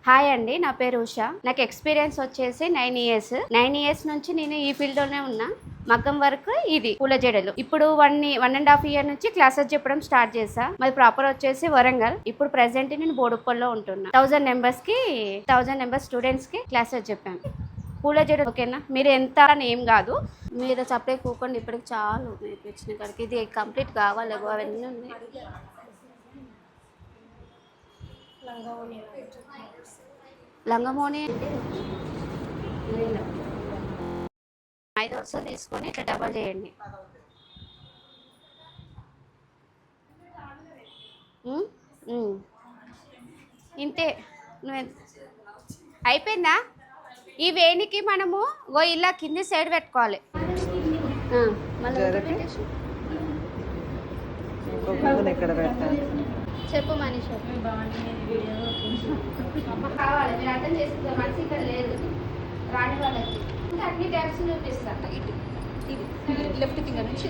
Hi అండి, నా పేరు ఉషా. నాకు ఎక్స్పీరియన్స్ వచ్చేసి 9 ఇయర్స్ నుంచి నేను ఈ ఫీల్డ్ లోనే ఉన్నా. మగ్గం వర్క్, ఇది పూల జడలు. ఇప్పుడు 1.5 ఇయర్ నుంచి క్లాసెస్ చెప్పడం స్టార్ట్ చేసా. మరి ప్రాపర్ వచ్చేసి వరంగల్. ఇప్పుడు ప్రెసెంట్ నేను బోడుప్పల్లో ఉంటున్నా. 1000 మెంబర్స్ స్టూడెంట్స్ కి క్లాసెస్ చెప్పాను. పూల జడ ఓకేనా, మీరు ఎంత అని ఏం కాదు, మీరు సపరేట్ కూకోండి. ఇప్పటికి చాలు నేర్పించిన కాడికి. ఇది కంప్లీట్ కావాలి, అవన్నీ ఉన్నాయి. లంగమోని 5 వరుసలు తీసుకొని ఇట్లా డబల్ చేయండి. ఉమ్, ఉమ్. ఇంతే. నువ్వు అయిపోయిందా? ఈ వేణికి మనము ఇలా కింది సైడ్ పెట్టుకోవాలి. మళ్ళీ చెప్పు మనీష్. కావాలి, మీరు అర్థం చేసుకుంటారు. మనసు ఇక్కడ లేదు, రాని వాళ్ళకి ఇంకా అన్ని ట్యాక్స్ చూపిస్తాను. ఇటు లెఫ్ట్ ఫింగర్ నుంచి